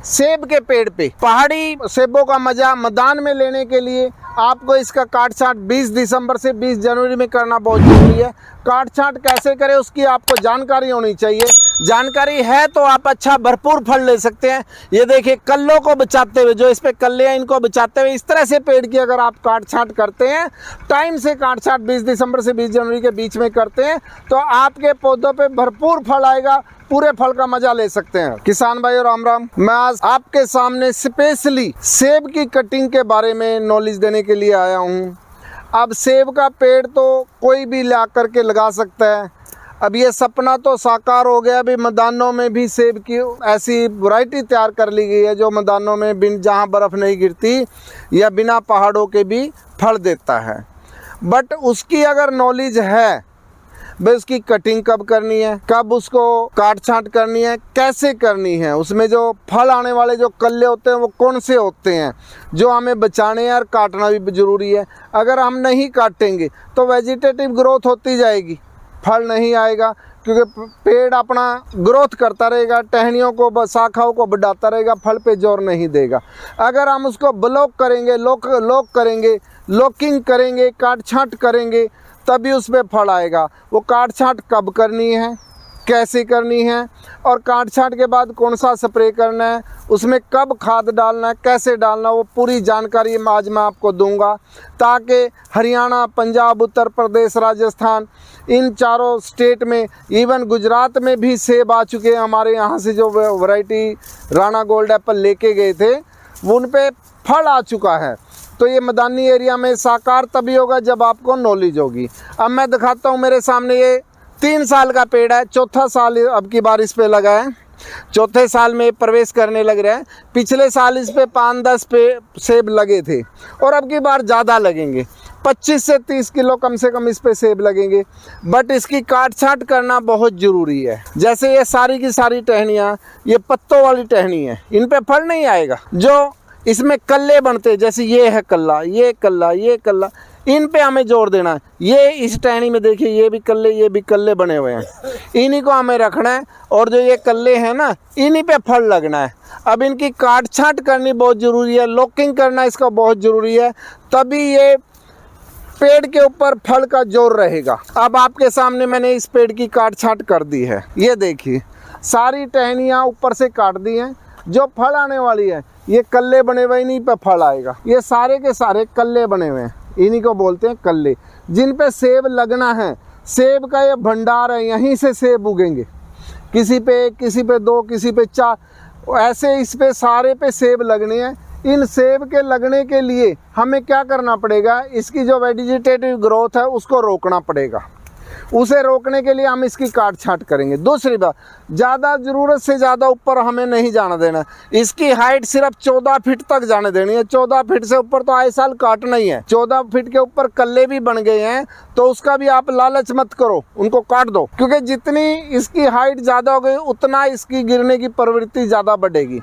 सेब के पेड़ पे। पहाड़ी सेबों का मजा मैदान में लेने के लिए आपको इसका काट छांट 20 दिसंबर से 20 जनवरी में करना बहुत जरूरी है। काट छांट कैसे करें उसकी आपको जानकारी होनी चाहिए। जानकारी है तो आप अच्छा भरपूर फल ले सकते हैं। ये देखिए कल्लों को बचाते हुए, जो इस पे कल्ले हैं इनको बचाते हुए इस तरह से पेड़ की अगर आप काट छांट करते हैं, टाइम से काट छांट 20 दिसंबर से 20 जनवरी के बीच में करते हैं तो आपके पौधों पे भरपूर फल आएगा, पूरे फल का मजा ले सकते हैं। किसान भाई राम राम, मैं आज आपके सामने स्पेशली सेब की कटिंग के बारे में नॉलेज देने के लिए आया हूँ। अब सेब का पेड़ तो कोई भी ला करके लगा सकता है। अब ये सपना तो साकार हो गया। अभी मैदानों में भी सेब की ऐसी वैरायटी तैयार कर ली गई है जो मैदानों में जहाँ बर्फ़ नहीं गिरती या बिना पहाड़ों के भी फल देता है। बट उसकी अगर नॉलेज है भाई उसकी कटिंग कब करनी है, कब उसको काट छांट करनी है, कैसे करनी है, उसमें जो फल आने वाले जो कल्ले होते हैं वो कौन से होते हैं जो हमें बचाने हैं और काटना भी ज़रूरी है। अगर हम नहीं काटेंगे तो वेजिटेटिव ग्रोथ होती जाएगी, फल नहीं आएगा क्योंकि पेड़ अपना ग्रोथ करता रहेगा, टहनियों को शाखाओं को बढ़ाता रहेगा, फल पे जोर नहीं देगा। अगर हम उसको ब्लॉक करेंगे, लॉक करेंगे, लॉकिंग करेंगे, काट छांट करेंगे तभी उस पर फल आएगा। वो काट छांट कब करनी है, कैसे करनी है और काट छांट के बाद कौन सा स्प्रे करना है, उसमें कब खाद डालना है, कैसे डालना है, वो पूरी जानकारी आज मैं आपको दूंगा ताकि हरियाणा, पंजाब, उत्तर प्रदेश, राजस्थान इन चारों स्टेट में, इवन गुजरात में भी सेब आ चुके हैं। हमारे यहाँ से जो वैरायटी राणा गोल्ड एप्पल लेके गए थे उन पे फल आ चुका है। तो ये मैदानी एरिया में साकार तभी होगा जब आपको नॉलेज होगी। अब मैं दिखाता हूँ, मेरे सामने ये 3 साल का पेड़ है, चौथा साल अब की बार इस पे लगा है, चौथे साल में प्रवेश करने लग रहा है। पिछले साल इस पे 5-10 पे सेब लगे थे और अब की बार ज़्यादा लगेंगे, 25 से 30 किलो कम से कम इस पे सेब लगेंगे। बट इसकी काट छांट करना बहुत ज़रूरी है। जैसे ये सारी की सारी टहनियाँ ये पत्तों वाली टहनी है, इन पे फल नहीं आएगा। जो इसमें कल्ले बनते, जैसे ये है कल्ला, ये कल्ला, ये कल्ला, इन पे हमें जोर देना है। ये इस टहनी में देखिए ये भी कल्ले बने हुए हैं, इन्हीं को हमें रखना है और जो ये कल्ले हैं ना इन्हीं पे फल लगना है। अब इनकी काट छांट करनी बहुत ज़रूरी है, लॉकिंग करना इसका बहुत ज़रूरी है, तभी ये पेड़ के ऊपर फल का जोर रहेगा। अब आपके सामने मैंने इस पेड़ की काट छांट कर दी है। ये देखिए सारी टहनियाँ ऊपर से काट दी हैं। जो फल आने वाली है ये कल्ले बने हुए, इन्हीं पे फल आएगा। ये सारे के सारे कल्ले बने हुए हैं, इन्हीं को बोलते हैं कल्ले, जिन पे सेब लगना है। सेब का ये भंडार है, यहीं से सेब उगेंगे। किसी पे 1, किसी पे 2, किसी पे 4, ऐसे इस पे सारे पे सेब लगने हैं। इन सेब के लगने के लिए हमें क्या करना पड़ेगा, इसकी जो वेजिटेटिव ग्रोथ है उसको रोकना पड़ेगा। उसे रोकने के लिए हम इसकी काट छांट करेंगे। दूसरी बात, ज़्यादा ज़रूरत से ज़्यादा ऊपर हमें नहीं जाना देना। इसकी हाइट सिर्फ 14 फीट तक जाने देनी है। 14 फीट से ऊपर तो आए साल काटना ही है। 14 फीट के ऊपर कल्ले भी बन गए हैं तो उसका भी आप लालच मत करो, उनको काट दो, क्योंकि जितनी इसकी हाइट ज़्यादा हो गई उतना इसकी गिरने की प्रवृत्ति ज़्यादा बढ़ेगी।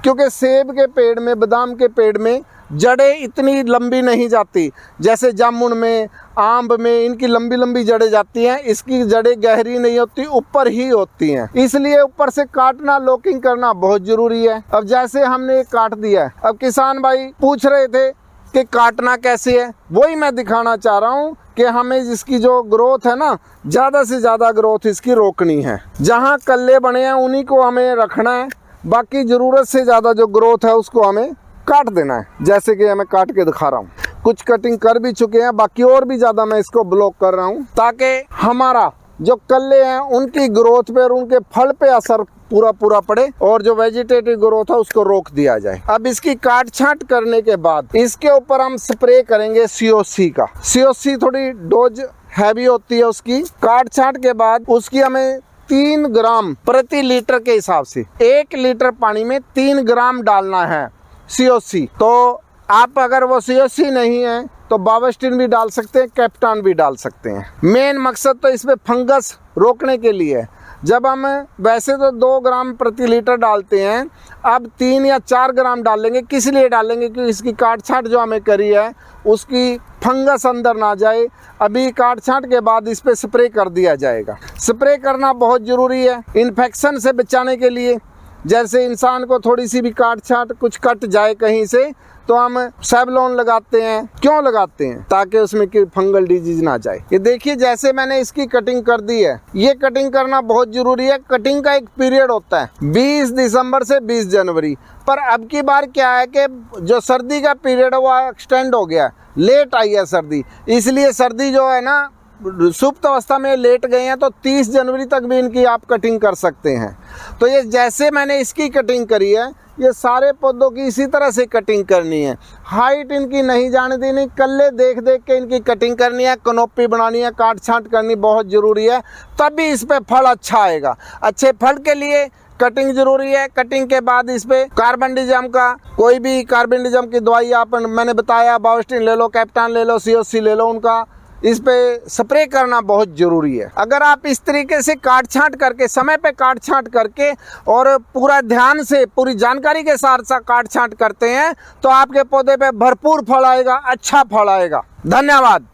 क्योंकि सेब के पेड़ में, बादाम के पेड़ में जड़ें इतनी लंबी नहीं जाती जैसे जामुन में, आम में इनकी लंबी लंबी जड़ें जाती हैं। इसकी जड़ें गहरी नहीं होती, ऊपर ही होती हैं, इसलिए ऊपर से काटना, लॉकिंग करना बहुत जरूरी है। अब जैसे हमने काट दिया है, अब किसान भाई पूछ रहे थे कि काटना कैसे है, वही मैं दिखाना चाह रहा हूँ कि हमें इसकी जो ग्रोथ है ना, ज़्यादा से ज़्यादा ग्रोथ इसकी रोकनी है। जहाँ कल्ले बने हैं उन्हीं को हमें रखना है, बाकी ज़रूरत से ज़्यादा जो ग्रोथ है उसको हमें काट देना है। जैसे कि मैं काट के दिखा रहा हूँ, कुछ कटिंग कर भी चुके हैं, बाकी और भी ज़्यादा मैं इसको ब्लॉक कर रहा हूँ ताकि हमारा जो कल्ले हैं उनकी ग्रोथ पे और उनके फल पे असर पूरा पड़े और जो वेजिटेटिव ग्रोथ है उसको रोक दिया जाए। अब इसकी काट छांट करने के बाद इसके ऊपर हम स्प्रे करेंगे COC का। COC थोड़ी डोज हैवी होती है उसकी। काट छांट के बाद उसकी हमें 3 ग्राम प्रति लीटर के हिसाब से, 1 लीटर पानी में 3 ग्राम डालना है COC। तो आप अगर वो COC नहीं है तो बावस्टिन भी डाल सकते हैं, कैप्टान भी डाल सकते हैं। मेन मकसद तो इसमें फंगस रोकने के लिए है। जब हम वैसे तो 2 ग्राम प्रति लीटर डालते हैं, अब 3 या 4 ग्राम डालेंगे। किस लिए डालेंगे, क्योंकि इसकी काट छांट जो हमें करी है उसकी फंगस अंदर ना जाए। अभी काट छांट के बाद इस पे स्प्रे कर दिया जाएगा। स्प्रे करना बहुत ज़रूरी है इन्फेक्शन से बचाने के लिए। जैसे इंसान को थोड़ी सी भी काट छाट कुछ कट जाए कहीं से तो हम सेवलॉन लगाते हैं। क्यों लगाते हैं? ताकि उसमें की फंगल डिजीज ना जाए। ये देखिए जैसे मैंने इसकी कटिंग कर दी है, ये कटिंग करना बहुत जरूरी है। कटिंग का एक पीरियड होता है 20 दिसंबर से 20 जनवरी, पर अब की बार क्या है कि जो सर्दी का पीरियड है वो एक्सटेंड हो गया, लेट आई है सर्दी, इसलिए सर्दी जो है ना सुप्त अवस्था में लेट गए हैं, तो 30 जनवरी तक भी इनकी आप कटिंग कर सकते हैं। तो ये जैसे मैंने इसकी कटिंग करी है, ये सारे पौधों की इसी तरह से कटिंग करनी है। हाइट इनकी नहीं जाने देनी, कल्ले देख देख के इनकी कटिंग करनी है, कनोपी बनानी है, काट छांट करनी बहुत ज़रूरी है, तभी इस पे फल अच्छा आएगा। अच्छे फल के लिए कटिंग जरूरी है। कटिंग के बाद इस पे कार्बनडिजम का कोई भी कार्बनडिजम की दवाई आप मैंने बताया, बायोस्टिन ले लो, कैप्टान ले लो, सीओसी ले लो, उनका इस पे स्प्रे करना बहुत ज़रूरी है। अगर आप इस तरीके से काट छांट करके, समय पे काट छांट करके और पूरा ध्यान से पूरी जानकारी के साथ साथ काट छांट करते हैं तो आपके पौधे पे भरपूर फल आएगा, अच्छा फल आएगा। धन्यवाद।